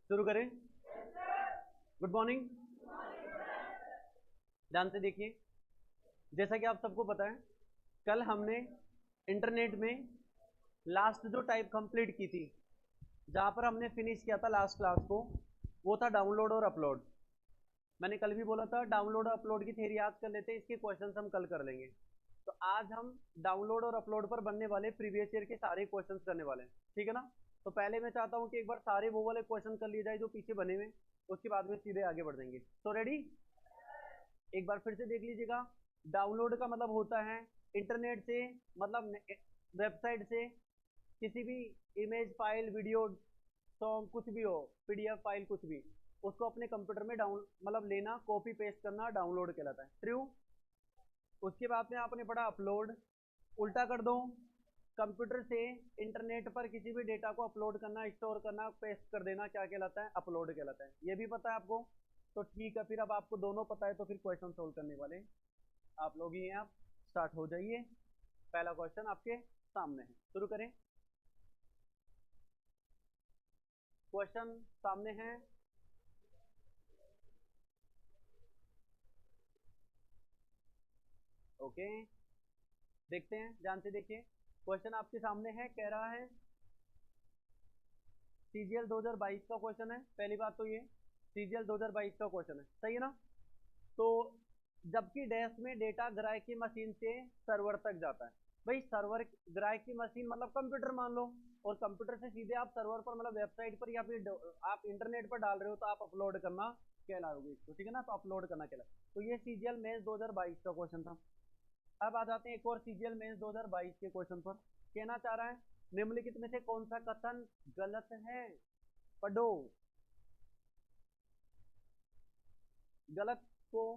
शुरू करें। Good morning. ध्यान से देखिए, जैसा कि आप सबको पता है, कल हमने इंटरनेट में लास्ट जो टाइप कंप्लीट की थी, जहां पर हमने फिनिश किया था लास्ट क्लास को, वो था डाउनलोड और अपलोड। मैंने कल भी बोला था डाउनलोड और अपलोड की थ्योरी आज कर लेते हैं, इसके क्वेश्चंस हम कल कर लेंगे। तो आज हम डाउनलोड और अपलोड पर बनने वाले प्रीवियस ईयर के सारे क्वेश्चंस करने वाले हैं, ठीक है ना। तो पहले मैं चाहता हूं कि एक बार सारे वो वाले क्वेश्चन कर लिए जाए जो पीछे बने हुए, उसके बाद में सीधे आगे बढ़ जाएंगे। तो रेडी, एक बार फिर से देख लीजिएगा। डाउनलोड का मतलब होता है इंटरनेट से, मतलब वेबसाइट से किसी भी इमेज, फाइल, वीडियो, सॉन्ग, कुछ भी हो, पीडीएफ फाइल, कुछ भी, उसको अपने कंप्यूटर में डाउन मतलब लेना, कॉपी पेस्ट करना, डाउनलोड कहलाता है। ट्रू। उसके बाद में आपने पढ़ा अपलोड। उल्टा कर दो, कंप्यूटर से इंटरनेट पर किसी भी डेटा को अपलोड करना, स्टोर करना, पेस्ट कर देना, क्या कहलाता है? अपलोड कहलाता है। ये भी पता है आपको? तो ठीक है, फिर अब आपको दोनों पता है, तो फिर क्वेश्चन सोल्व करने वाले आप लोग ही हैं। आप स्टार्ट हो जाइए। पहला क्वेश्चन आपके सामने है, शुरू करें। क्वेश्चन सामने है। ओके, देखते हैं, ध्यान से देखिए। क्वेश्चन आपके सामने है, कह रहा है सीजीएल 2022 का क्वेश्चन है। पहली बात तो ये सीजीएल 2022 का क्वेश्चन है, सही है ना। तो जबकि डैश में डेटा ग्राहक की मशीन से सर्वर तक जाता है। भाई सर्वर, ग्राहक की मशीन मतलब कंप्यूटर मान लो, और कंप्यूटर से सीधे आप सर्वर पर मतलब वेबसाइट पर या फिर आप इंटरनेट पर डाल रहे हो, तो आप अपलोड करना कहलाओगे इसको, ठीक है ना। तो अपलोड करना कहला, तो ये सीजीएल मेंस 2022 का क्वेश्चन था। अब आ जाते हैं एक और सीजीएल मेंस 2022 के क्वेश्चन पर। कहना चाह रहा है निम्नलिखित में से कौन सा कथन गलत है? पढ़ो। गलत को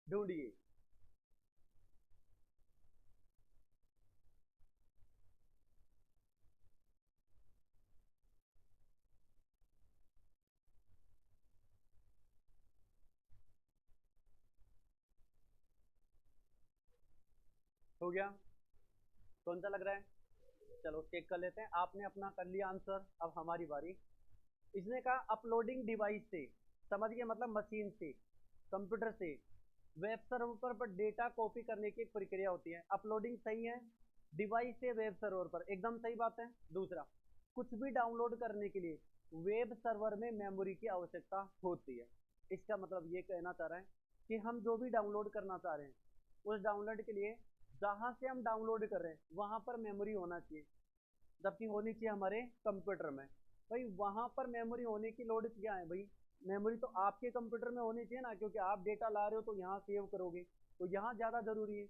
ढूंढिए। हो गया? कौन सा लग रहा है? चलो चेक कर लेते हैं। आपने अपना कर लिया आंसर, अब हमारी बारी। इसने कहा अपलोडिंग डिवाइस से, समझ गए, मतलब मशीन से, कंप्यूटर से वेब सर्वर पर डेटा कॉपी करने की एक प्रक्रिया होती है। अपलोडिंग सही है, डिवाइस से वेब सर्वर पर एकदम सही बात है। दूसरा, कुछ भी डाउनलोड करने के लिए वेब सर्वर में मेमोरी की आवश्यकता होती है। इसका मतलब ये कहना चाह रहा है कि हम जो भी डाउनलोड करना चाह रहे हैं, उस डाउनलोड के लिए जहां से हम डाउनलोड कर रहे हैं वहां पर मेमोरी होना चाहिए, जबकि होनी चाहिए हमारे कंप्यूटर में। भाई वहां पर मेमोरी होने की लोड क्या है? भाई मेमोरी तो आपके कंप्यूटर में होनी चाहिए ना, क्योंकि आप डेटा ला रहे हो तो यहाँ सेव करोगे, तो यहाँ ज्यादा जरूरी है।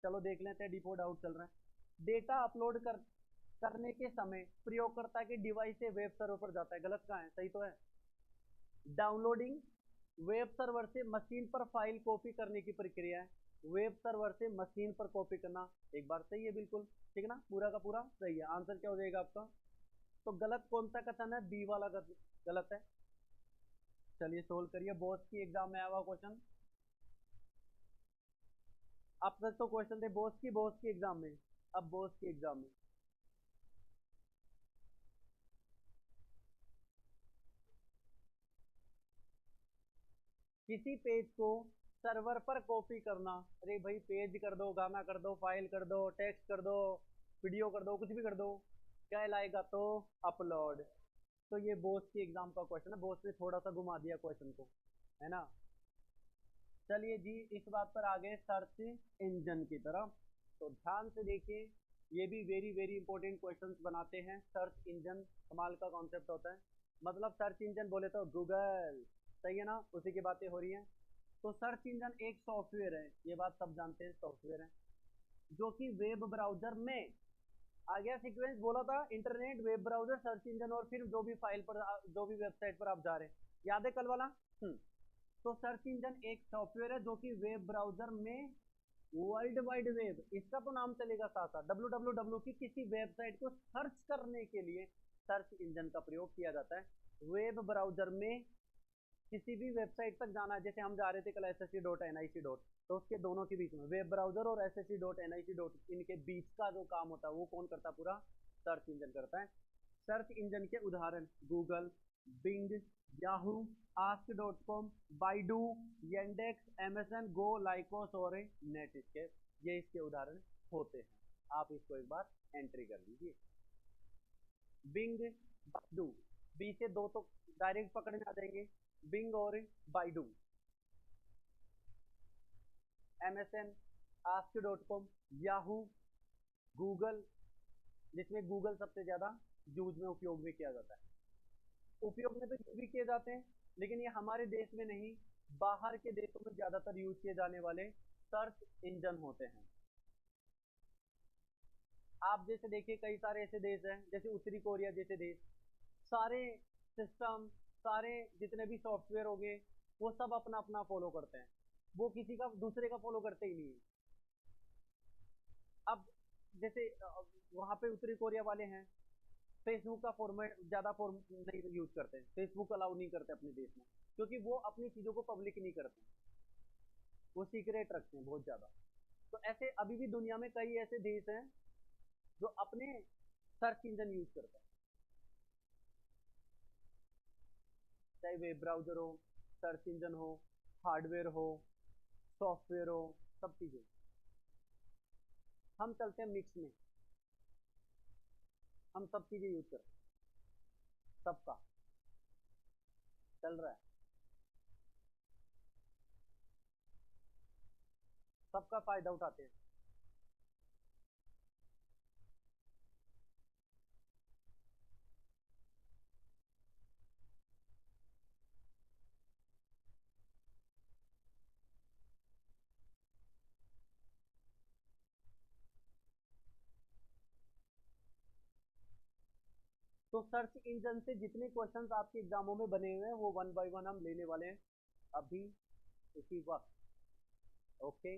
चलो देख लेते हैं, डिफॉल्ट आउट चल रहा है। डेटा अपलोड करने के समय प्रयोगकर्ता के डिवाइस से वेब सर्वर पर जाता है। गलत कहाँ है? सही तो है। डाउनलोडिंग वेब सर्वर से मशीन पर फाइल कॉपी करने की प्रक्रिया है। वेब सर्वर से मशीन पर कॉपी करना एक बार सही है, बिल्कुल ठीक है ना, पूरा का पूरा सही है। आंसर क्या हो जाएगा आपका? तो गलत कौन सा कथन है? बी वाला गलत है। चलिए सोल्व करिए। बॉस की एग्जाम में आया हुआ क्वेश्चन, आप तक तो क्वेश्चन थे बॉस की एग्जाम में, अब बॉस की एग्जाम में। किसी पेज को सर्वर पर कॉपी करना, अरे भाई पेज कर दो, गाना कर दो, फाइल कर दो, टेक्स्ट कर दो, वीडियो कर दो, कुछ भी कर दो, क्या लाएगा? तो अपलोड। तो ये बोस की एग्जाम का क्वेश्चन है, बोस ने थोड़ा सा घुमा दिया क्वेश्चन को, है ना। चलिए जी, इस बात पर आ गए सर्च इंजन की तरफ। तो ध्यान से देखिए, ये भी वेरी वेरी इंपॉर्टेंट क्वेश्चंस बनाते हैं। सर्च इंजन कमाल का कॉन्सेप्ट होता है। मतलब सर्च इंजन बोले तो गूगल, सही है ना, उसी की बातें हो रही हैं। तो सर्च इंजन एक सॉफ्टवेयर है, ये बात सब जानते हैं, सॉफ्टवेयर है जो कि वेब ब्राउजर में आ गया। सीक्वेंस बोला था, internet, web browser, search engine, और फिर जो भी फाइल पर, जो भी वेबसाइट पर आप जा रहे हैं, याद है कल वाला? तो सर्च इंजन एक सॉफ्टवेयर है जो कि वेब ब्राउजर में वर्ल्ड वाइड वेब, इसका तो नाम चलेगा साथ साथ, डब्ल्यू डब्ल्यू डब्ल्यू की किसी वेबसाइट को सर्च करने के लिए सर्च इंजन का प्रयोग किया जाता है। वेब ब्राउजर में किसी भी वेबसाइट तक जाना है, जैसे हम जा रहे थे कल ssc.nic. तो उसके दोनों के बीच में वेब ब्राउजर और ssc.nic. इनके बीच का जो काम होता है वो कौन करता है? पूरा सर्च इंजन करता है। सर्च इंजन के उदाहरण Google, Bing, Yahoo, ask.com, Baidu, Yandex, MSN, Go, Lycos और नेटस्केप, ये इसके उदाहरण होते हैं। आप इसको एक बार एंट्री कर लीजिए। बिंग, बाइडू, बी से दो तो डायरेक्ट पकड़ में आ जाएंगे, बिंग और Baidu. MSN, ask.com, Yahoo, Google, जिसमें गूगल सबसे ज्यादा यूज में उपयोग में किया जाता है। उपयोग में तो यूज भी किए जाते हैं, लेकिन ये हमारे देश में नहीं, बाहर के देशों में ज्यादातर यूज किए जाने वाले सर्च इंजन होते हैं। आप जैसे देखिए कई सारे ऐसे देश हैं, जैसे उत्तरी कोरिया जैसे देश, सारे सिस्टम, सारे जितने भी सॉफ्टवेयर हो गए, वो सब अपना अपना फॉलो करते हैं, वो किसी का दूसरे का फॉलो करते ही नहीं है। अब जैसे वहाँ पे उत्तरी कोरिया वाले हैं, फेसबुक का फॉर्मेट ज्यादा फॉर्म नहीं यूज करते हैं, फेसबुक अलाउ नहीं करते अपने देश में, क्योंकि वो अपनी चीजों को पब्लिक नहीं करते, वो सीक्रेट रखते हैं बहुत ज्यादा। तो ऐसे अभी भी दुनिया में कई ऐसे देश हैं जो अपने सर्च इंजन यूज करते हैं, चाहे वेब ब्राउजर हो, सर्च इंजन हो, हार्डवेयर हो, सॉफ्टवेयर हो, सब चीजें। हम चलते हैं मिक्स में, हम सब चीजें यूज करते हैं, सबका चल रहा है, सबका फायदा उठाते हैं। तो सर्च इंजन से जितने क्वेश्चंस आपके एग्जामों में बने हुए हैं वो वन बाय वन हम लेने वाले हैं अभी इसी वक्त। ओके,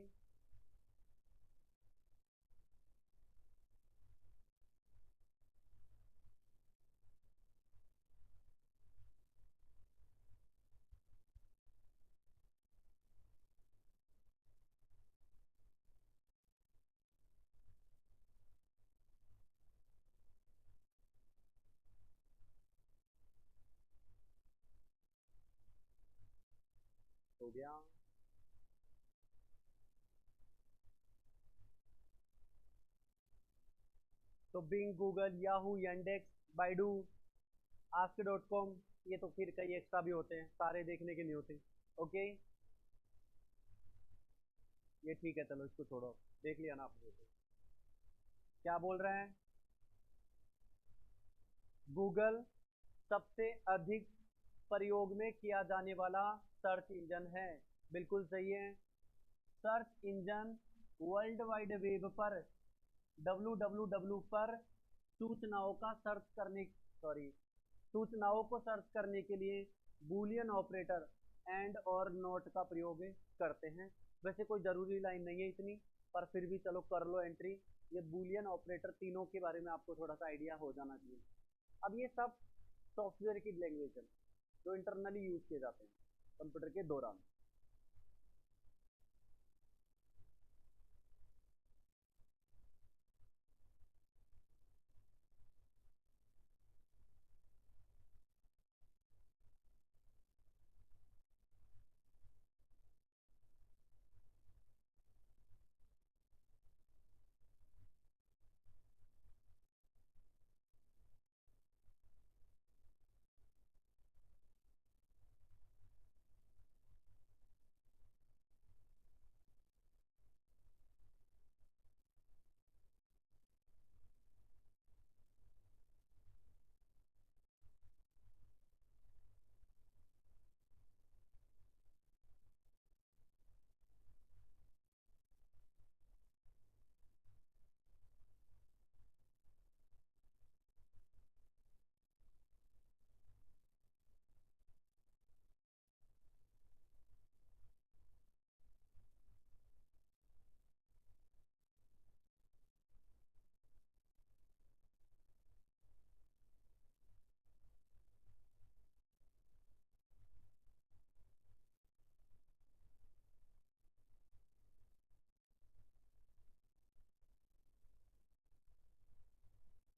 हो गया। तो Bing, Google, Yahoo, Yandex, Baidu, ask.com, ये तो फिर कई एक्स्ट्रा भी होते हैं, सारे देखने के नहीं होते। ओके, ये ठीक है, चलो इसको छोड़ो, देख लिया ना आपने तो। क्या बोल रहे हैं? गूगल सबसे अधिक प्रयोग में किया जाने वाला सर्च इंजन है, बिल्कुल सही है। Search engine world wide web पर www पर सूचनाओं का सर्च करने, सॉरी, सूचनाओं को सर्च करने के लिए बूलियन ऑपरेटर एंड और नोट का प्रयोग करते हैं। वैसे कोई ज़रूरी लाइन नहीं है इतनी, पर फिर भी चलो कर लो एंट्री। ये बूलियन ऑपरेटर तीनों के बारे में आपको थोड़ा सा आइडिया हो जाना चाहिए। अब ये सब सॉफ्टवेयर की लैंग्वेज है जो इंटरनली यूज किए जाते हैं कंप्यूटर के दौरान।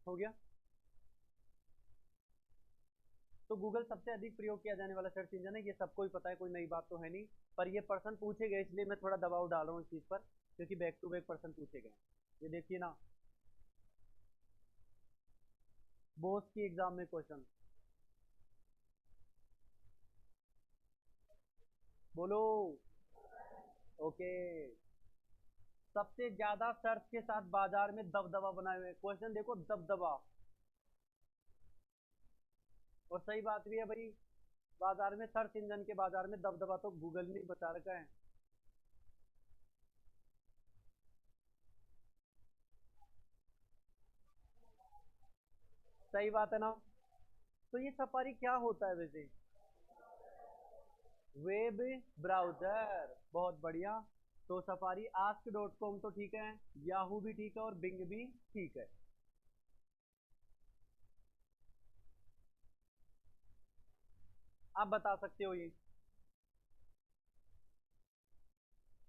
हो गया। तो गूगल सबसे अधिक प्रयोग किया जाने वाला सर्च इंजन है, ये सबको ही पता है, कोई नई बात तो है नहीं। पर ये प्रश्न पूछे गए इसलिए मैं थोड़ा दबाव डाल रहा हूँ इस चीज़ पर, क्योंकि बैक टू बैक प्रश्न पूछे गए। ये देखिए ना, बोस की एग्जाम में क्वेश्चन, बोलो। ओके। सबसे ज्यादा सर्च के साथ बाजार में दबदबा बनाए हुए, क्वेश्चन देखो, दबदबा। और सही बात भी है भाई, बाजार में सर्च इंजन के बाजार में दबदबा तो गूगल ने बचा रखा है। सही बात है ना। तो ये सफारी क्या होता है वैसे? वेब ब्राउजर, बहुत बढ़िया। तो सफारी ask.com तो ठीक है, याहू भी ठीक है, और बिंग भी ठीक है। आप बता सकते हो ये?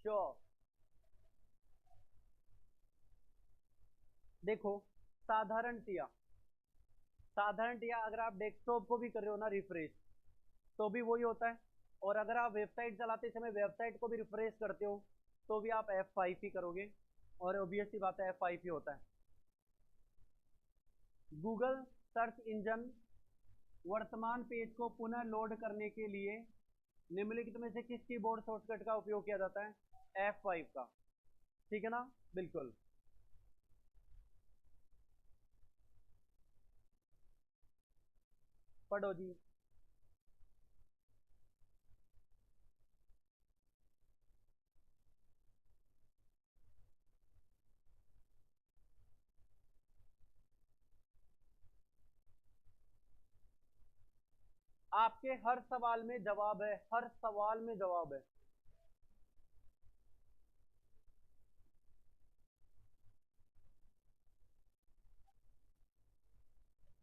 श्योर। देखो, साधारणतया साधारणतया अगर आप डेस्कटॉप को भी कर रहे हो ना रिफ्रेश, तो भी वही होता है। और अगर आप वेबसाइट चलाते समय वेबसाइट को भी रिफ्रेश करते हो, तो भी आप F5 ही करोगे, और ऑब्वियस सी बात है F5 ही होता है। गूगल सर्च इंजन वर्तमान पेज को पुनः लोड करने के लिए निम्नलिखित में से किस कीबोर्ड शॉर्टकट का उपयोग किया जाता है? F5 का। ठीक है ना, बिल्कुल। पढ़ो जी। आपके हर सवाल में जवाब है, हर सवाल में जवाब है।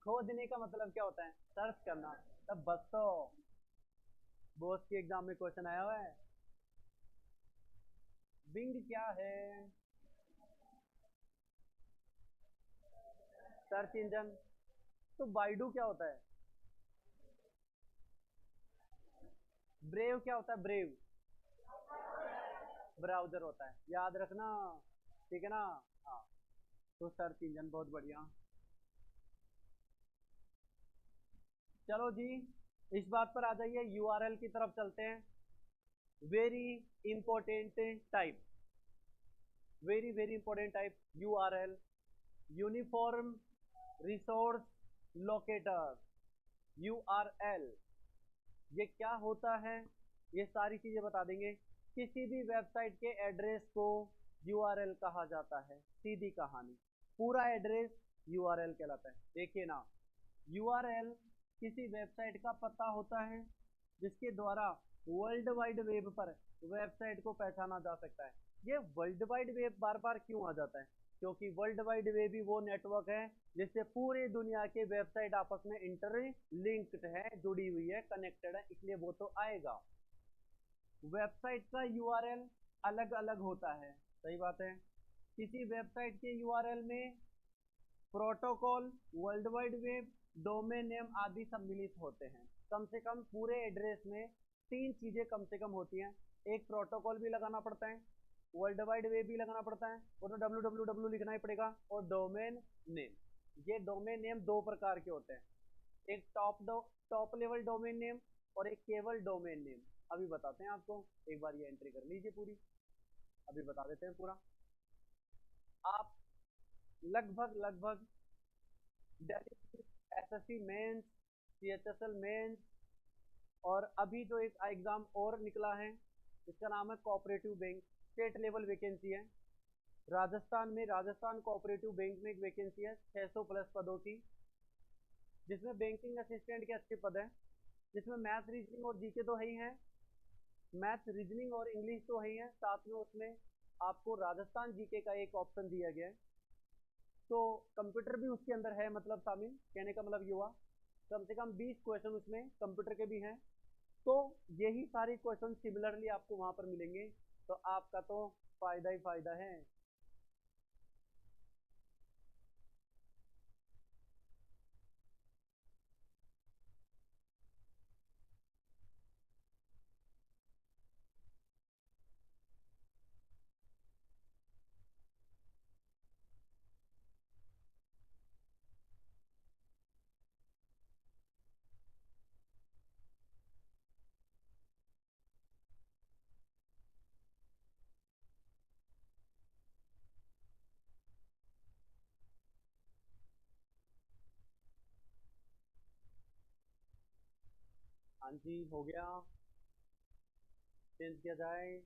खोजने का मतलब क्या होता है? सर्च करना। तब बस तो बोस के एग्जाम में क्वेश्चन आया हुआ है। बिंग क्या है? Search engine. तो बाइडू क्या होता है? ब्रेव क्या होता है? ब्रेव ब्राउजर होता है, याद रखना। ठीक है ना। हाँ। तो सर्च इंजन, बहुत बढ़िया। चलो जी, इस बात पर आ जाइए, यूआरएल की तरफ चलते हैं। Very important type, very very important type, URL, uniform resource locator, URL. ये क्या होता है, ये सारी चीजें बता देंगे। किसी भी वेबसाइट के एड्रेस को यूआरएल कहा जाता है, सीधी कहानी। पूरा एड्रेस यूआरएल कहलाता है। देखिए ना, यूआरएल किसी वेबसाइट का पता होता है जिसके द्वारा वर्ल्ड वाइड वेब पर वेबसाइट को पहचाना जा सकता है। ये वर्ल्ड वाइड वेब बार बार क्यों आ जाता है? क्योंकि वर्ल्ड वाइड वेब ही वो नेटवर्क है जिससे पूरे दुनिया के वेबसाइट आपस में इंटर लिंक्ड है, जुड़ी हुई है, कनेक्टेड है, इसलिए वो तो आएगा। वेबसाइट का यूआरएल अलग अलग होता है, सही बात है। किसी वेबसाइट के यूआरएल में protocol, world wide web, domain name आदि सम्मिलित होते हैं। कम से कम पूरे एड्रेस में तीन चीजें कम से कम होती हैं। एक प्रोटोकॉल भी लगाना पड़ता है, वर्ल्ड वाइड वेब भी लगाना पड़ता है, और तो www लिखना ही पड़ेगा, और डोमेन नेम। ये डोमेन नेम दो प्रकार के होते हैं, एक टॉप लेवल डोमेन नेम, और एक केवल डोमेन नेम। अभी बताते हैं आपको, एक बार ये एंट्री कर लीजिए पूरी, अभी बता देते हैं पूरा। आप लगभग लगभग एसएससी मेंस, सीएचएसएल मेंस, और अभी जो एक एग्जाम और निकला है इसका नाम है cooperative bank, state level vacancy है। राजस्थान में, राजस्थान कोऑपरेटिव बैंक में एक वैकेंसी है 600 प्लस पदों की, जिसमें बैंकिंग असिस्टेंट के अच्छे पद हैं, जिसमें मैथ रीजनिंग और जीके तो है ही है, मैथ रीजनिंग और इंग्लिश तो है ही है, साथ में उसमें आपको राजस्थान जीके का एक ऑप्शन दिया गया है। तो कंप्यूटर भी उसके अंदर है, मतलब शामिल, कहने का मतलब ये हुआ कम से कम 20 क्वेश्चन उसमें कंप्यूटर के भी हैं। तो यही सारे क्वेश्चन सिमिलरली आपको वहां पर मिलेंगे, तो आपका तो फायदा ही फायदा है। हाँ जी, हो गया। चेंज किया जाए।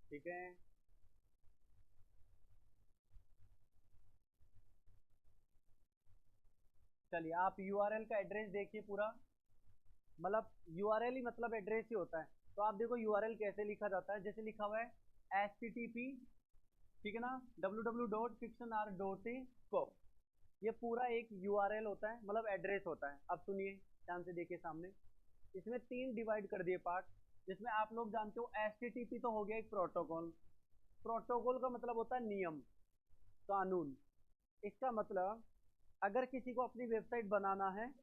ठीक है। चलिए, आप यूआरएल का एड्रेस देखिए पूरा। मतलब यूआरएल ही मतलब एड्रेस ही होता है। तो आप देखो यूआरएल कैसे लिखा जाता है, जैसे लिखा हुआ है HTTP, ठीक है ना, www.fictionr.com। ये पूरा एक यूआरएल होता है, मतलब एड्रेस होता है। अब सुनिए, ध्यान से देखिए सामने। इसमें तीन डिवाइड कर दिए पार्ट, जिसमें आप लोग जानते हो HTTP तो हो गया एक प्रोटोकॉल। प्रोटोकॉल का मतलब होता है नियम, कानून। इसका मतलब अगर किसी को अपनी वेबसाइट बनाना है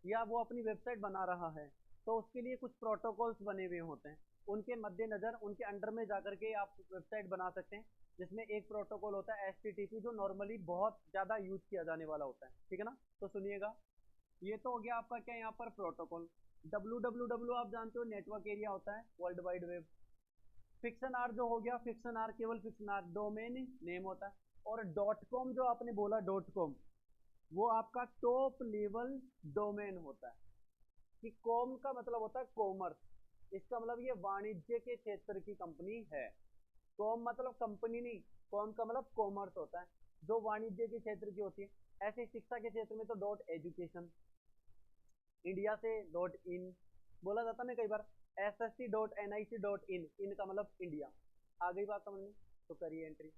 या वो अपनी वेबसाइट बना रहा है, तो उसके लिए कुछ प्रोटोकॉल्स बने हुए होते हैं। उनके मद्देनजर उनके अंडर में जाकर के आप वेबसाइट बना सकते हैं। जिसमें एक प्रोटोकॉल होता है HTTP, जो नॉर्मली बहुत ज़्यादा यूज किया जाने वाला होता है, ठीक है ना। तो सुनिएगा, ये तो हो गया आपका क्या यहाँ पर प्रोटोकॉल। www आप जानते हो नेटवर्क एरिया होता है, world wide web. Fiction are जो हो गया, फिक्शन आर केवल फिक्शन आर डोमेन नेम होता है। और डॉट कॉम जो आपने बोला, डॉट कॉम, वो आपका टॉप लेवल डोमेन होता है। कि कॉम का मतलब होता है कॉमर्स। इसका मतलब ये वाणिज्य के क्षेत्र की कंपनी है। कॉम मतलब कंपनी नहीं, कॉम का मतलब कॉमर्स होता है, जो वाणिज्य के क्षेत्र की होती है। ऐसे शिक्षा के क्षेत्र में तो डॉट एजुकेशन, इंडिया से डॉट इन बोला जाता है ना कई बार। SSC.NIC.in, इन का मतलब इंडिया। आ गई बात समझ में? तो करिए एंट्री,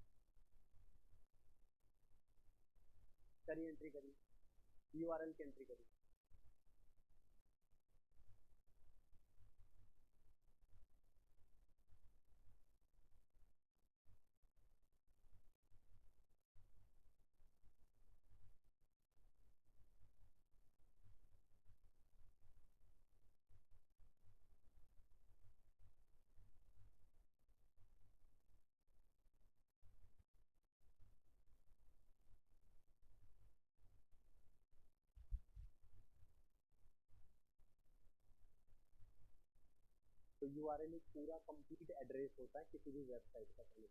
करिए एंट्री, करिए यूआरएल की एंट्री करिए। तो यूआरएल एक पूरा कंप्लीट एड्रेस होता है किसी भी वेबसाइट का। पहले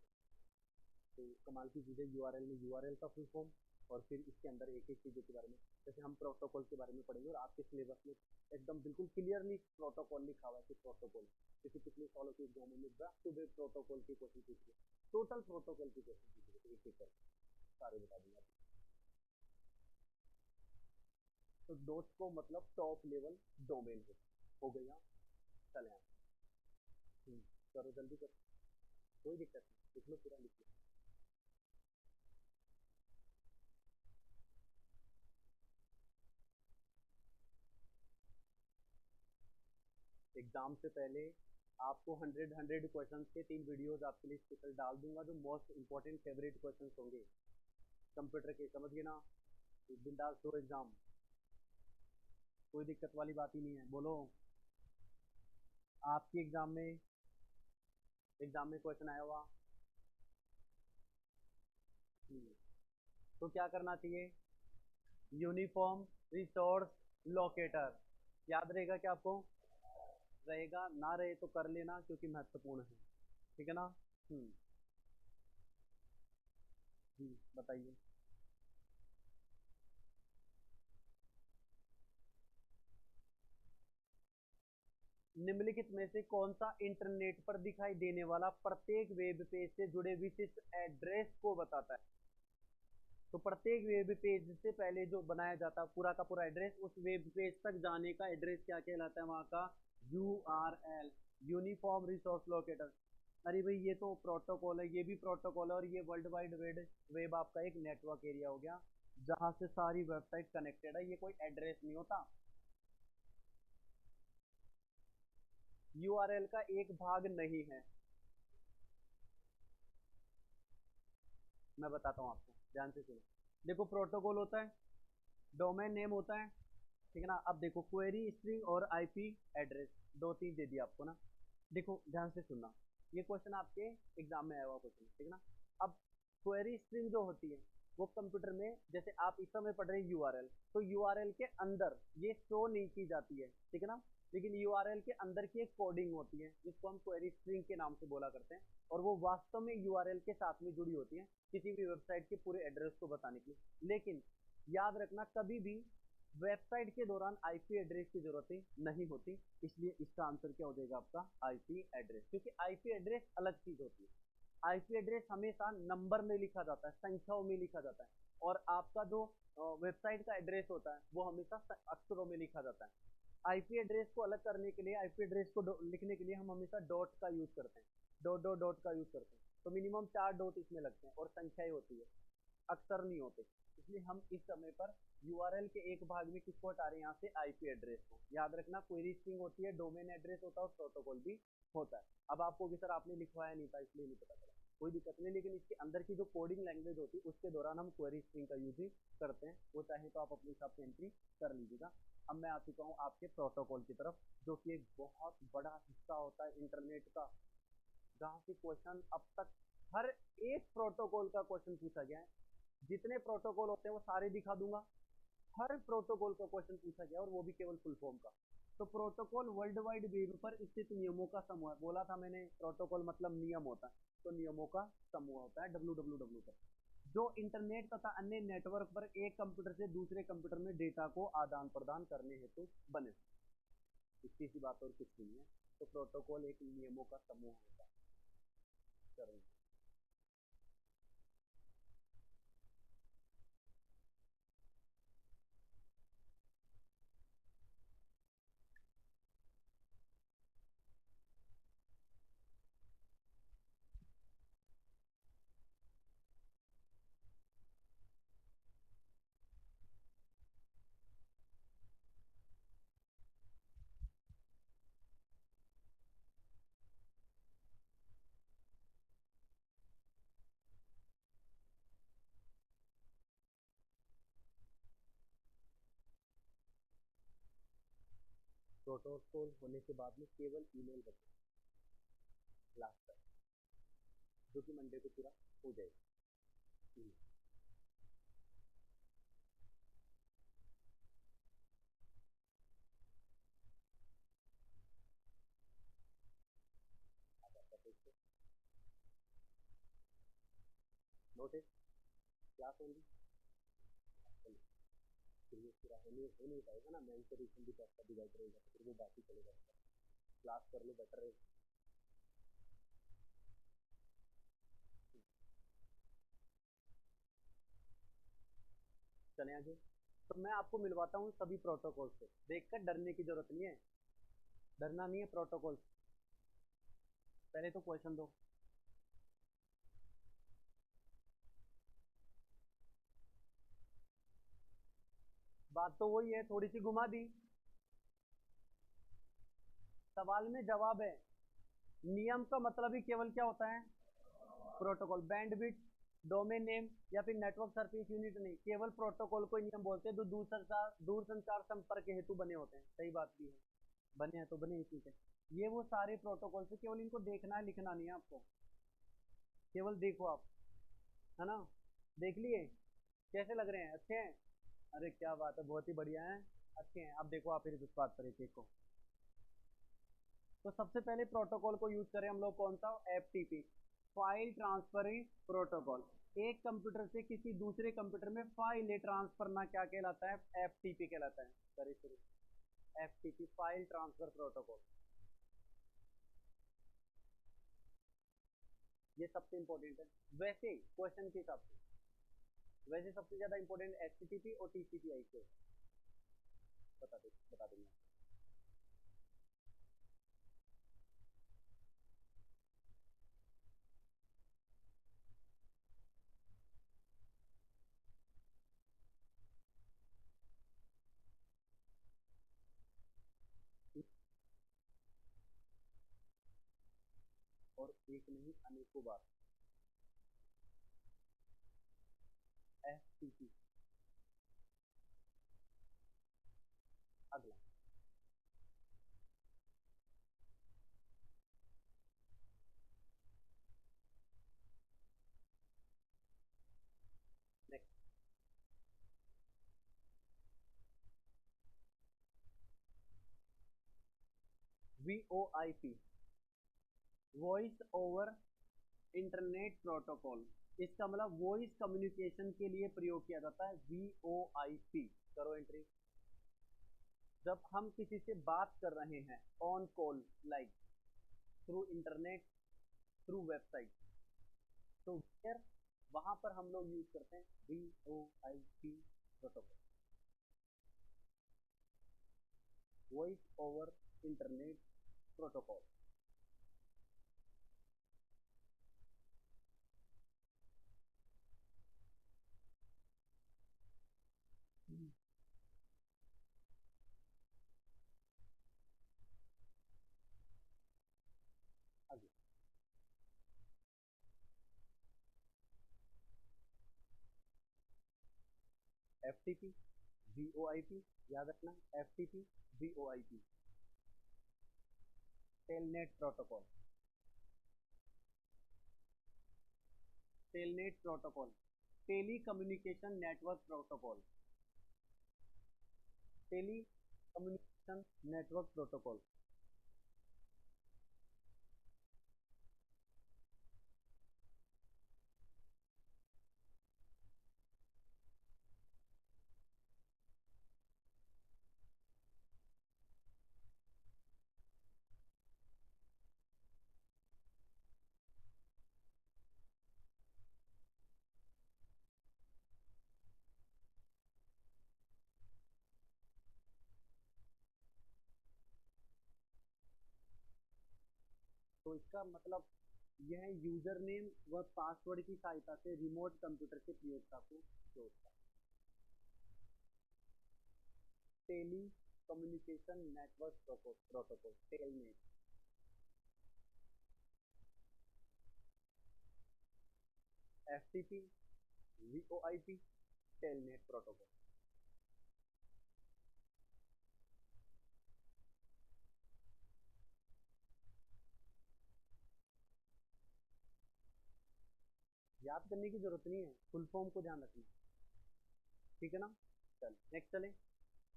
तो कमाल की चीज़ है यूआरएल में, यूआरएल का फुल फॉर्म, और फिर इसके अंदर एक एक चीज़ों के बारे में। जैसे हम प्रोटोकॉल के बारे में पढ़ेंगे, और आपके सिलेबस में एकदम बिल्कुल क्लियरली प्रोटोकॉल लिखा हुआ है कि प्रोटोकॉल। जैसे पिछले सालों के एग्जाम में बैक टू बैक प्रोटोकॉल की क्वेश्चन पूछिए, टोटल प्रोटोकॉल की क्वेश्चन पूछिए, एक एक करके सारे बता दूंगा। तो डॉट को मतलब टॉप लेवल डोमेन हो गया। चले आप, करो जल्दी करो, कोई दिक्कत नहीं, लिख लो पूरा, लिख लो। एग्जाम से पहले आपको 100 क्वेश्चन के 3 वीडियोस आपके लिए स्पेशल डाल दूंगा, जो मोस्ट इंपॉर्टेंट फेवरेट क्वेश्चन होंगे कंप्यूटर के, समझ गए ना। एक दिन डाल दो एग्जाम, कोई दिक्कत वाली बात ही नहीं है। बोलो, आपकी एग्जाम में क्वेश्चन आया हुआ। हम्म, तो क्या करना चाहिए? यूनिफॉर्म रिसोर्स लोकेटर, याद रहेगा क्या आपको? रहेगा, ना रहे तो कर लेना क्योंकि महत्वपूर्ण है, ठीक है ना। हम्म। बताइए। निम्नलिखित में से कौन सा इंटरनेट पर दिखाई देने वाला प्रत्येक वेब पेज से जुड़े विशिष्ट एड्रेस को बताता है? तो प्रत्येक वेब पेज से पहले जो बनाया जाता है पूरा का पूरा एड्रेस, उस वेब पेज तक जाने का एड्रेस क्या कहलाता है? वहाँ का URL, यूनिफॉर्म रिसोर्स लोकेटर। अरे भाई, ये तो प्रोटोकॉल है, ये भी प्रोटोकॉल है, और ये वर्ल्ड वाइड वेब आपका एक नेटवर्क एरिया हो गया, जहाँ से सारी वेबसाइट कनेक्टेड है। ये कोई एड्रेस नहीं होता। यूआरएल का एक भाग नहीं है। मैं बताता हूँ आपको, ध्यान से सुनो। देखो, प्रोटोकॉल होता है, डोमेन नेम होता है, ठीक है ना। अब देखो क्वेरी स्ट्रिंग और आईपी एड्रेस, दो तीन दे दिया आपको ना। देखो ध्यान से सुनना, ये क्वेश्चन आपके एग्जाम में आया हुआ क्वेश्चन, ठीक है ना। अब क्वेरी स्ट्रिंग जो होती है वो कंप्यूटर में, जैसे आप इस समय पढ़ रहे हैं यूआरएल, तो यूआरएल के अंदर ये शो नहीं की जाती है, ठीक है ना। लेकिन यूआरएल के अंदर की एक कोडिंग होती है जिसको हम क्वेरी स्ट्रिंग के नाम से बोला करते हैं, और वो वास्तव में यूआरएल के साथ में जुड़ी होती है किसी भी वेबसाइट के पूरे एड्रेस को बताने के लिए। लेकिन याद रखना, कभी भी वेबसाइट के दौरान आईपी एड्रेस की जरूरत नहीं होती, इसलिए इसका आंसर क्या हो जाएगा आपका आईपी एड्रेस, क्योंकि आईपी एड्रेस अलग चीज होती है। आईपी एड्रेस हमेशा नंबर में लिखा जाता है, संख्याओं में लिखा जाता है, और आपका जो वेबसाइट का एड्रेस होता है वो हमेशा अक्षरों में लिखा जाता है। आईपी एड्रेस को अलग करने के लिए, आईपी एड्रेस को लिखने के लिए हम हमेशा डॉट का यूज करते हैं, डॉट डॉट डॉट का यूज करते हैं। तो मिनिमम 4 डॉट इसमें लगते हैं, और संख्याएं होती है, अक्सर नहीं होते। इसलिए हम इस समय पर यूआरएल के एक भाग में किसको हटा रहे हैं, यहाँ से आईपी एड्रेस को। याद रखना, क्वेरी स्ट्रिंग होती है, डोमेन एड्रेस होता है, और प्रोटोकॉल भी होता है। अब आपको भी सर आपने लिखवाया नहीं था इसलिए नहीं पता चला, कोई दिक्कत नहीं, लेकिन इसके अंदर की जो कोडिंग लैंग्वेज होती है उसके दौरान हम क्वेरी स्ट्रिंग का यूज ही करते हैं। वो चाहे तो आप अपने हिसाब से एंट्री कर लीजिएगा। अब मैं आ चुका हूँ आपके प्रोटोकॉल की तरफ, जो कि एक बहुत बड़ा हिस्सा होता है इंटरनेट का, जहाँ से क्वेश्चन अब तक हर एक प्रोटोकॉल का क्वेश्चन पूछा गया है। जितने प्रोटोकॉल होते हैं वो सारे दिखा दूंगा, हर प्रोटोकॉल का क्वेश्चन पूछा गया, और वो भी केवल फुल फॉर्म का। तो प्रोटोकॉल वर्ल्ड वाइड वेब पर स्थित नियमों का समूह है, बोला था मैंने, प्रोटोकॉल मतलब नियम होता है, तो नियमों का समूह होता है www पर, जो इंटरनेट तथा अन्य नेटवर्क पर एक कंप्यूटर से दूसरे कंप्यूटर में डेटा को आदान प्रदान करने हेतु बने। इतनी सी बात और कुछ नहीं है। तो प्रोटोकॉल एक नियमों का समूह होता है। चलो, प्रोटोकॉल होने के बाद में केवल ईमेल बचे लास्ट तक, जो कि मंडे को पूरा हो जाएगा। नोटिस क्लास होंगी, फिर ये पूरा हो नहीं पाएगा ना, मैं तो भी तो आपका डिवाइड रहेगा, तो फिर वो बाकी चलेगा। क्लास कर लो, बेटर रहेगा। चले आगे। तो मैं आपको मिलवाता हूँ सभी प्रोटोकॉल से, देखकर डरने की जरूरत नहीं है, डरना नहीं है प्रोटोकॉल से। पहले तो क्वेश्चन दो। बात तो वही है, थोड़ी सी घुमा दी, सवाल में जवाब है। नियम का मतलब ही केवल क्या होता है, प्रोटोकॉल, बैंडविड्थ, डोमेन नेम, या फिर नेटवर्क सरफेस यूनिट नहीं, केवल प्रोटोकॉल को नियम बोलते हैं, जो दूरसंचार संपर्क के हेतु बने होते हैं। सही बात भी है, बने हैं तो बने ही, ठीक है। ये वो सारे प्रोटोकॉल से, केवल इनको देखना है, लिखना नहीं है आपको, केवल देखो आप, है ना। देख लिए, कैसे लग रहे हैं, अच्छे हैं? अरे क्या बात है, बहुत ही बढ़िया है, अच्छे हैं। अब देखो आप फिर इस बात पर एक एक को। तो सबसे पहले प्रोटोकॉल को यूज करें हम लोग, कौन सा, एफटीपी, फाइल ट्रांसफरिंग प्रोटोकॉल। एक कंप्यूटर से किसी दूसरे कंप्यूटर में फाइल ट्रांसफर ना क्या कहलाता है, एफटीपी कहलाता है। Sorry sorry, FTP, file transfer protocol, ये सबसे इंपॉर्टेंट है वैसे क्वेश्चन के हिसाब से। वैसे सबसे ज्यादा इंपॉर्टेंट एचटीटीपी और टीसीपी आई से, बता देंगे। और एक नहीं, अनेकों बार एफटीपी, अगला next, VoIP, voice over internet protocol. इसका मतलब वॉइस कम्युनिकेशन के लिए प्रयोग किया जाता है VoIP। करो एंट्री। जब हम किसी से बात कर रहे हैं on call, like through internet, through website, तो फिर वहां पर हम लोग यूज करते हैं VoIP protocol, voice over internet protocol. आगे FTP VoIP, याद रखना FTP VoIP, telnet protocol. Telnet protocol, telecommunication network protocol, telecommunication network protocol. तो इसका मतलब यह यूजर नेम व पासवर्ड की सहायता से रिमोट कंप्यूटर के प्रयोगता को जोड़ता है। Telecommunication network protocol, telnet. FTP VoIP, telnet protocol. याद करने की जरूरत नहीं है, फुल फॉर्म को ध्यान रखना, ठीक है ना। चल नेक्स्ट चले,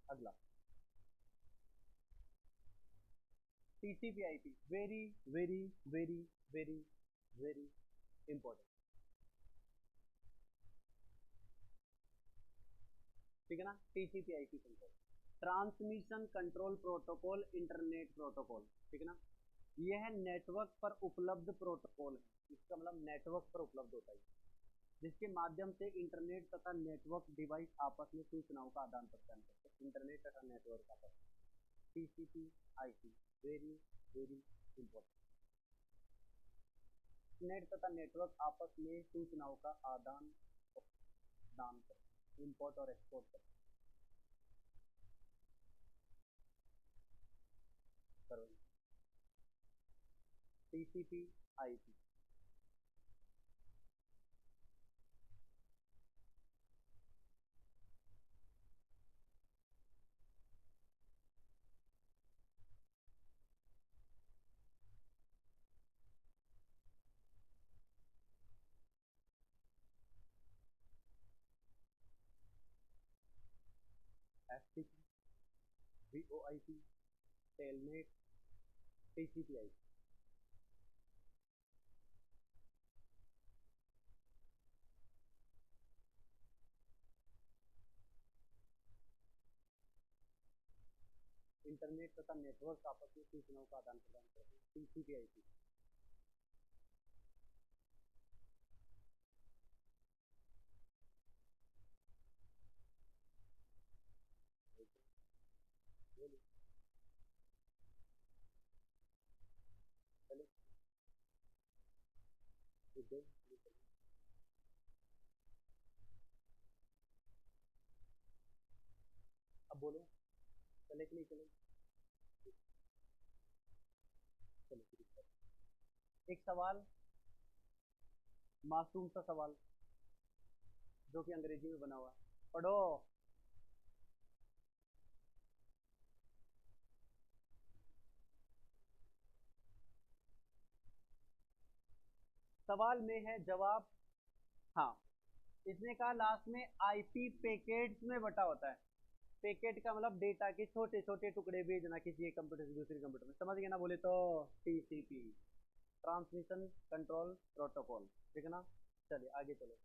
अगला TCP/IP, very very very very very important, ठीक है ना। TCP/IP control, transmission control protocol, internet protocol, ठीक है ना। यह नेटवर्क पर उपलब्ध प्रोटोकॉल है, इसका मतलब नेटवर्क पर उपलब्ध होता है, जिसके माध्यम से इंटरनेट तथा नेटवर्क डिवाइस आपस में सूचनाओं का आदान प्रदान करते हैं। इंटरनेट तथा नेटवर्क आपस में, TCP/IP, very very important. Net तथा नेटवर्क आपस में सूचनाओं का आदान प्रदान करते हैं, इंपोर्ट और एक्सपोर्ट करते हैं। TCP/IP, FTP VoIP, telnet, TCP/IP। Internet तथा नेटवर्क आपस में सूचनाओं का आदान प्रदान करते हैं, TCP/IP। चलो अब बोलो, चले कि नहीं चले। चलो शुरू करते हैं। एक सवाल, मासूम सा सवाल, जो कि अंग्रेजी में बना हुआ है, पढ़ो। सवाल में है जवाब। हाँ, इसने कहा लास्ट में आईपी पैकेट्स में बटा होता है। पैकेट का मतलब डेटा के छोटे छोटे टुकड़े भेजना किसी एक कंप्यूटर से दूसरे कंप्यूटर में, समझ गए ना? बोले तो टीसीपी, ट्रांसमिशन कंट्रोल प्रोटोकॉल, ठीक है ना? चलिए आगे चलो।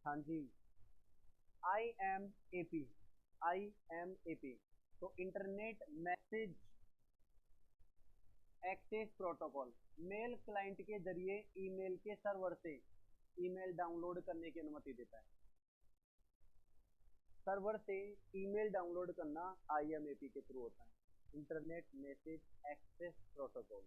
हाँ जी, I M A P, I M A P, तो internet message access protocol, mail client के जरिए ईमेल के सर्वर से ईमेल डाउनलोड करने की अनुमति देता है। सर्वर से ईमेल डाउनलोड करना आईएमएपी के थ्रू होता है, internet message access protocol.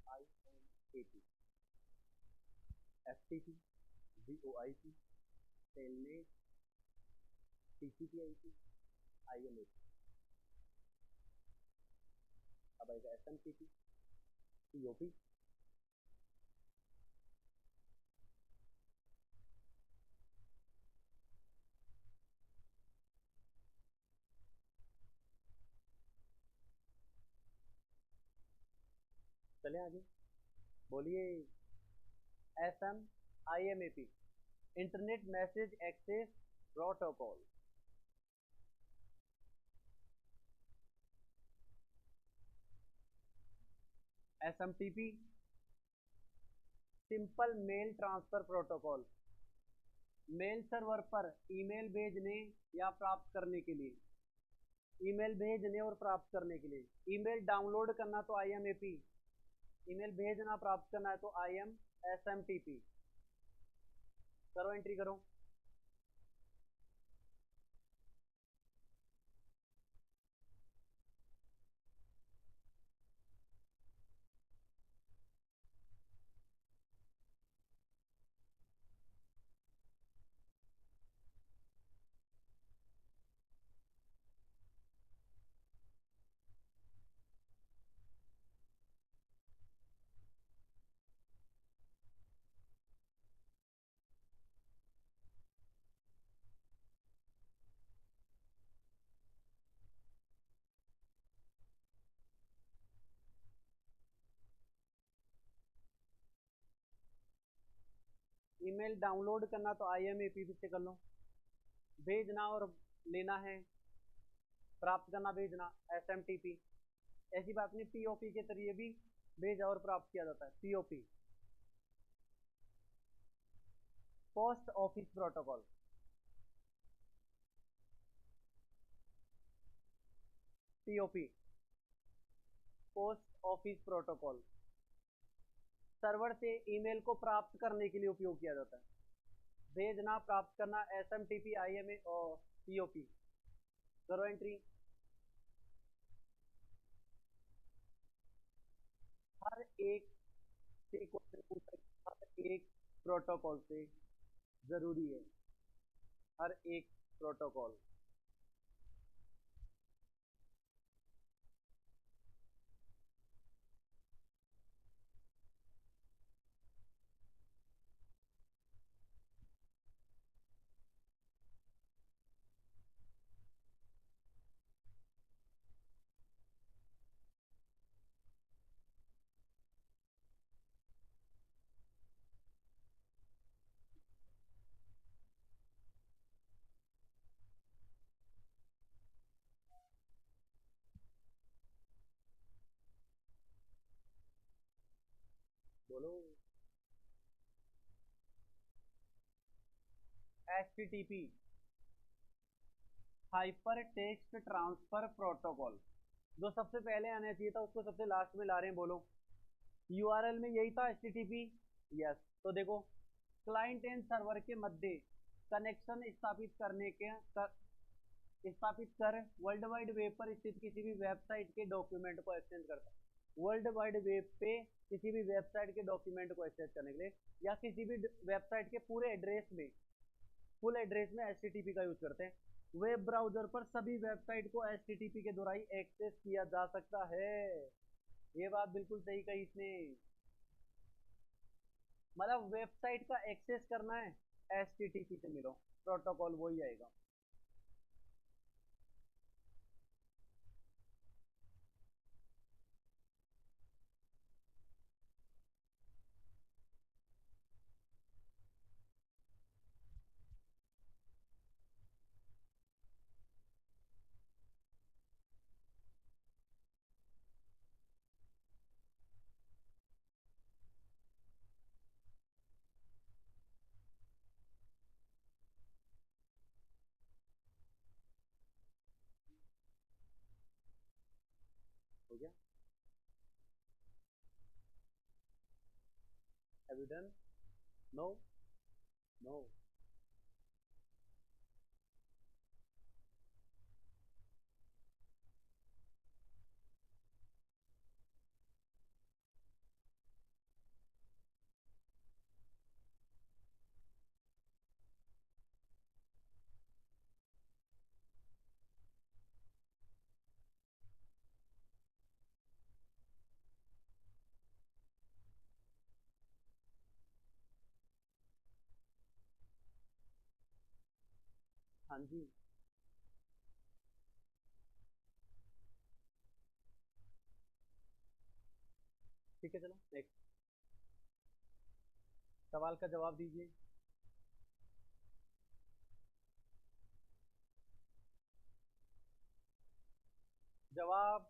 I M A P, F T P, V O I P, telnet, TCP I P, I M A P. अब आएगा S M T P, C O P. चले आगे, बोलिए। S M I M A P, internet message access protocol. S M T P, simple mail transfer protocol, mail server पर email भेजने या प्राप्त करने के लिए, ईमेल भेजने और प्राप्त करने के लिए। ईमेल डाउनलोड करना तो I M A P, email भेजना प्राप्त करना है तो I M S M T P. करो एंट्री करो। ईमेल डाउनलोड करना तो आई एम ए पी से कर लो, भेजना और लेना है, प्राप्त करना भेजना एस एम टी पी। ऐसी बात नहीं, पीओपी के जरिए भी भेजा और प्राप्त किया जाता है, POP, post office protocol. POP, post office protocol, server से ईमेल को प्राप्त करने के लिए उपयोग किया जाता है। भेजना प्राप्त करना S M T P, I M A और पीओपी। करो एंट्री। हर एक से क्वेश्चन पूछा, हर एक प्रोटोकॉल से जरूरी है, हर एक प्रोटोकॉल। बोलो। H T T P, hyper text transfer protocol, जो सबसे पहले आना चाहिए था उसको सबसे लास्ट में ला रहे हैं। बोलो, यूआरएल में यही था एचटीटीपी। यस, तो देखो, क्लाइंट एंड सर्वर के मध्य कनेक्शन स्थापित करने के स्थापित कर वर्ल्ड वाइड वेब पर स्थित किसी भी वेबसाइट के डॉक्यूमेंट को एक्सचेंज करता है। वर्ल्ड वाइड वेब पे किसी भी वेबसाइट के डॉक्यूमेंट को एक्सेस करने के लिए, या किसी भी वेबसाइट के पूरे एड्रेस में फुल एड्रेस में HTTP का यूज करते हैं। वेब ब्राउजर पर सभी वेबसाइट को HTTP के द्वारा ही एक्सेस किया जा सकता है। ये बात बिल्कुल सही कही इसने। मतलब वेबसाइट का एक्सेस करना है, HTTP से मिलो, प्रोटोकॉल वही आएगा। हो गया? Have you done? No? No. हाँ जी। ठीक है, चलो नेक्स्ट सवाल का जवाब दीजिए। जवाब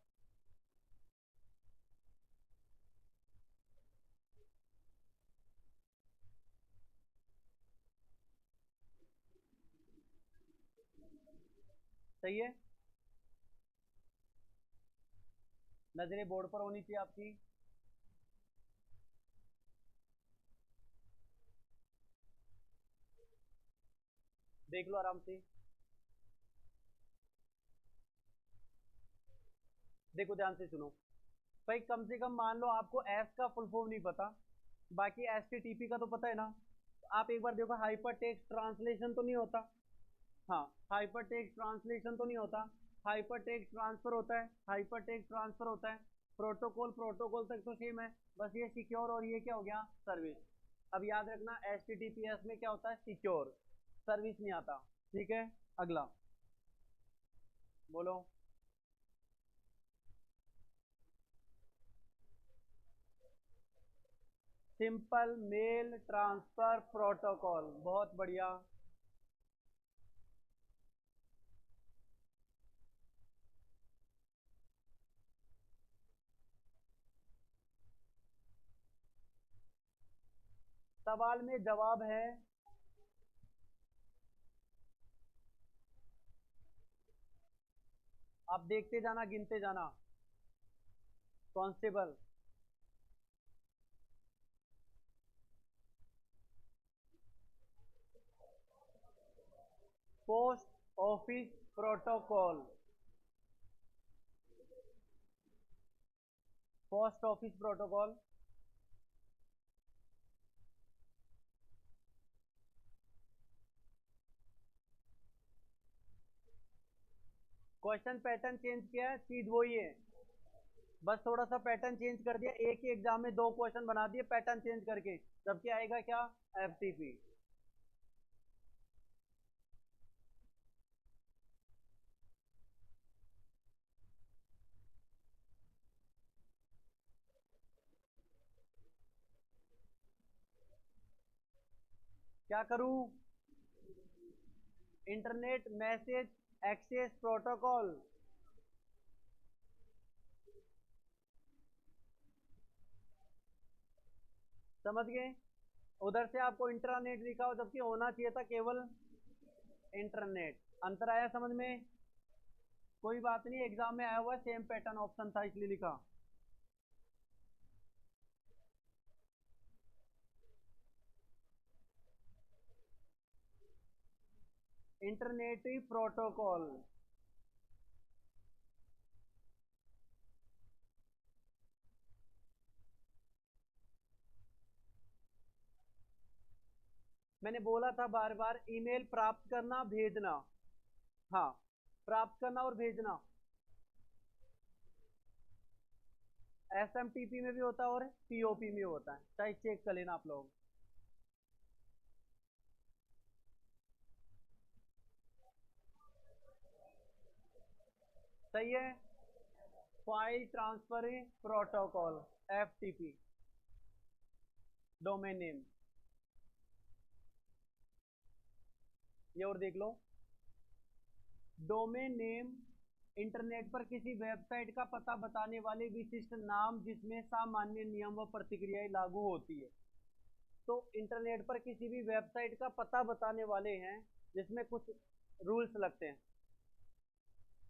सही है। नजरें बोर्ड पर होनी चाहिए आपकी। देख लो आराम से। देखो ध्यान से सुनो भाई, कम से कम मान लो आपको एस का फुल फॉर्म नहीं पता, बाकी HTTP का तो पता है ना। तो आप एक बार देखो, हाइपर टेक्स्ट ट्रांसलेशन तो नहीं होता। हाँ, हाइपर टेक्स्ट ट्रांसलेशन तो नहीं होता, हाइपर टेक्स्ट ट्रांसफर होता है, हाइपर टेक्स्ट ट्रांसफर होता है। प्रोटोकॉल प्रोटोकॉल तक तो सेम है, बस ये सिक्योर और ये क्या हो गया, सर्विस। अब याद रखना HTTPS में क्या होता है, सिक्योर, सर्विस नहीं आता। ठीक है, अगला बोलो। सिंपल मेल ट्रांसफर प्रोटोकॉल, बहुत बढ़िया। सवाल में जवाब है, आप देखते जाना, गिनते जाना। Constable, post office protocol, post office protocol. Question pattern change किया है, चीज वही है, बस थोड़ा सा पैटर्न चेंज कर दिया। एक ही एग्जाम में दो क्वेश्चन बना दिए पैटर्न चेंज करके, जबकि आएगा क्या, FTP। क्या करूं, इंटरनेट मैसेज एक्सेस प्रोटोकॉल। समझ गए? उधर से आपको इंटरनेट लिखा हो, जबकि होना चाहिए था केवल इंटरनेट। अंतर आया समझ में? कोई बात नहीं, एग्जाम में आया हुआ है, सेम पैटर्न ऑप्शन था इसलिए लिखा। Internet protocol. मैंने बोला था बार बार, ईमेल प्राप्त करना भेजना। हाँ, प्राप्त करना और भेजना एसएमटीपी में भी होता है और पीओपी में होता है, चाहे चेक कर लेना आप लोग। सही है। File transferring protocol, FTP, domain name. ये और देख लो, डोमेन नेम इंटरनेट पर किसी वेबसाइट का पता बताने वाले विशिष्ट नाम जिसमें सामान्य नियम व प्रतिक्रियाएं लागू होती है। तो इंटरनेट पर किसी भी वेबसाइट का पता बताने वाले हैं जिसमें कुछ रूल्स लगते हैं।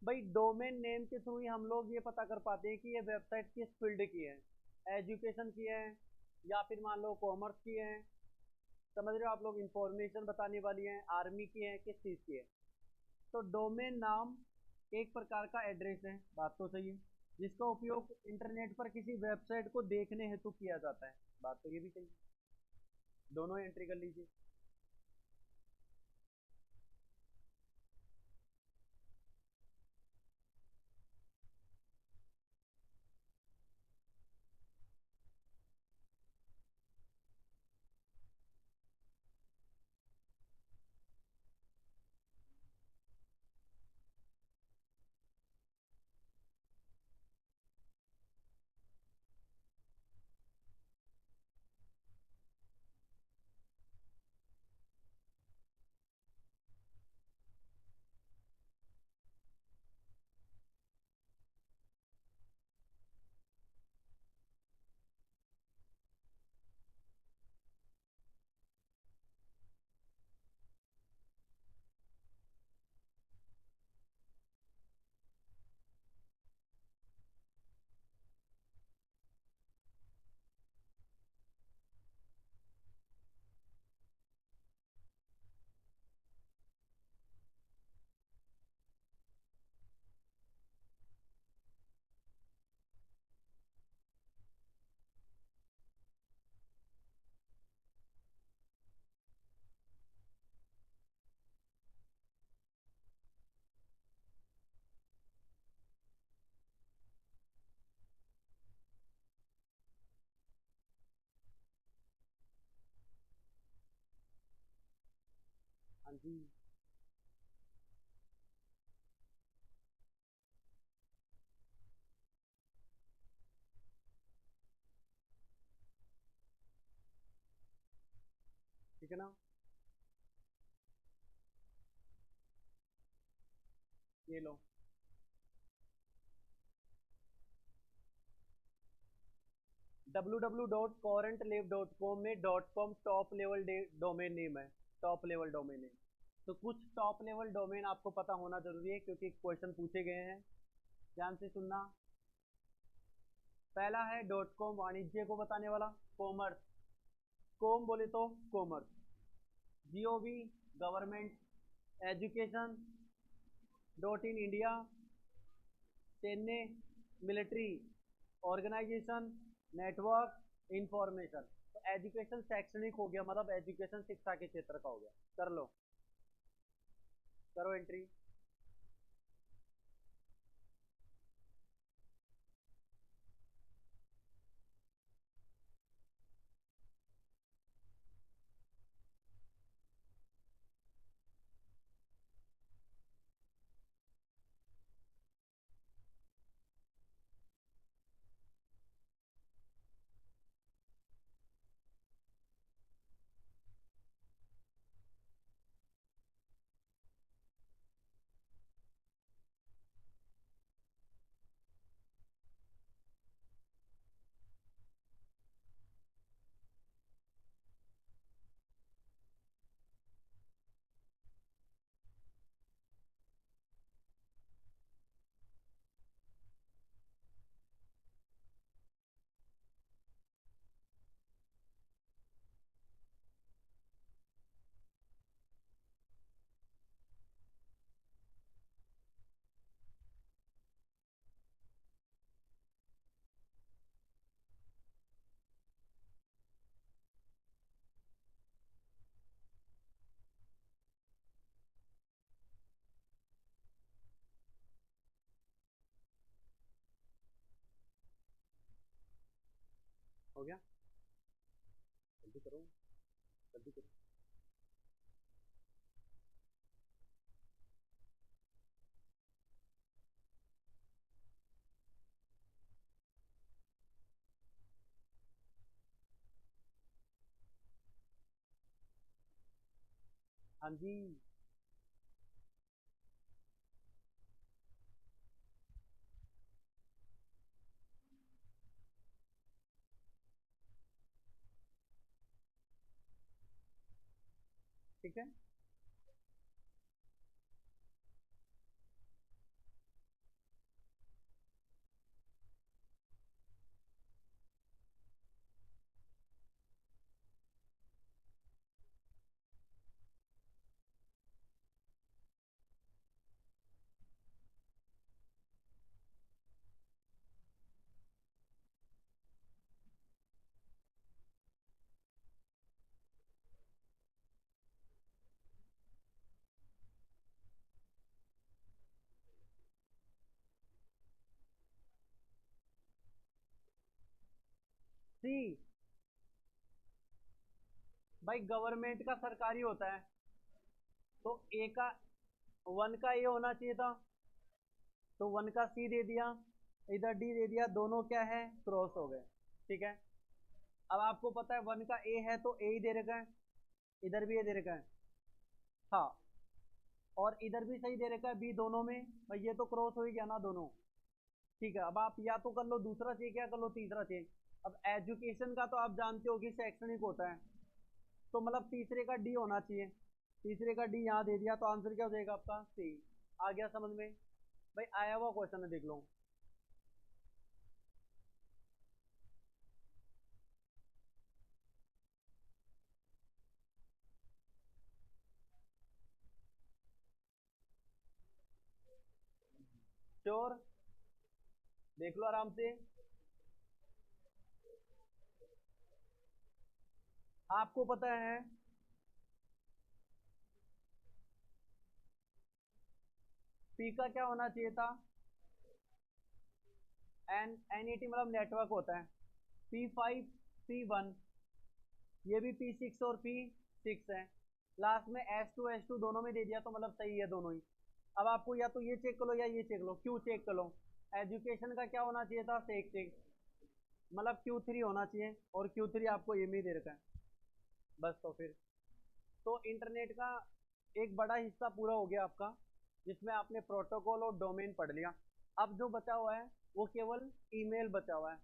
भाई डोमेन नेम के थ्रू ही हम लोग ये पता कर पाते हैं कि ये वेबसाइट किस फील्ड की है, एजुकेशन की है या फिर मान लो कॉमर्स की है, समझ रहे हो आप लोग, इंफॉर्मेशन बताने वाली है, आर्मी की है, किस चीज़ की है। तो डोमेन नाम एक प्रकार का एड्रेस है, बात तो सही है, जिसका उपयोग इंटरनेट पर किसी वेबसाइट को देखने हेतु किया जाता है, बात तो ये भी सही है। दोनों एंट्री कर लीजिए। हाँ जी। ठीक है ना, ये लो। www.currentlab.com में .com top level domain name है, टॉप लेवल डोमेन नेम। तो कुछ टॉप लेवल डोमेन आपको पता होना जरूरी है क्योंकि क्वेश्चन पूछे गए हैं, ध्यान से सुनना। पहला है .com, वाणिज्य को बताने वाला, कॉमर्स, कॉम बोले तो commerce, GOV government, education, .in India, Chennai military, organisation, network, information. तो एजुकेशन शैक्षणिक हो गया, मतलब एजुकेशन शिक्षा के क्षेत्र का हो गया। कर लो, करो एंट्री। हो गया, जल्दी करो, जल्दी करो। हाँ जी। ठीक है। सी, भाई गवर्नमेंट का सरकारी होता है, तो ए का, वन का ए होना चाहिए था, तो वन का सी दे दिया, इधर डी दे दिया, दोनों क्या है, क्रॉस हो गए। ठीक है। अब आपको पता है वन का ए है तो ए ही दे रखा है, इधर भी ए दे रखा है। हाँ, और इधर भी सही दे रखा है बी, दोनों में भाई ये तो क्रॉस हो ही गया ना दोनों। ठीक है, अब आप या तो कर लो दूसरा चेक या कर लो तीसरा चेक। अब एजुकेशन का तो आप जानते हो कि शैक्षणिक होता है, तो मतलब तीसरे का डी होना चाहिए, तीसरे का डी यहाँ दे दिया, तो आंसर क्या हो जाएगा आपका, सी। आ गया समझ में? भाई आया हुआ क्वेश्चन है, देख लो। श्योर, देख लो आराम से। आपको पता है पी का क्या होना चाहिए था, एन ई टी मतलब नेटवर्क होता है, P5 P1, ये भी P6 और P6 है, लास्ट में S2 दोनों में दे दिया, तो मतलब सही है दोनों ही। अब आपको या तो ये चेक कर लो या ये चेक लो, क्यू चेक कर लो। एजुकेशन का क्या होना चाहिए था, सेक चेक, मतलब Q3 होना चाहिए, और Q3 आपको ये में ही दे रखा है। बस तो फिर तो इंटरनेट का एक बड़ा हिस्सा पूरा हो गया आपका, जिसमें आपने प्रोटोकॉल और डोमेन पढ़ लिया। अब जो बचा हुआ है वो केवल ईमेल बचा हुआ है।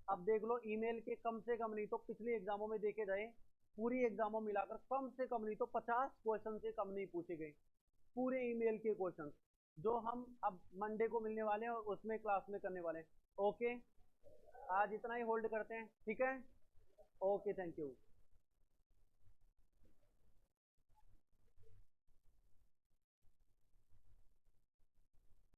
अब देख लो, ईमेल के कम से कम नहीं तो पिछले एग्जामों में देखे जाए, पूरी एग्जामों मिलाकर कम से कम नहीं तो 50 क्वेश्चन से कम नहीं पूछे गए, पूरे ईमेल के क्वेश्चन, जो हम अब मंडे को मिलने वाले हैं और उसमें क्लास में करने वाले हैं। ओके, आज इतना ही होल्ड करते हैं, ठीक है। Okay, thank you.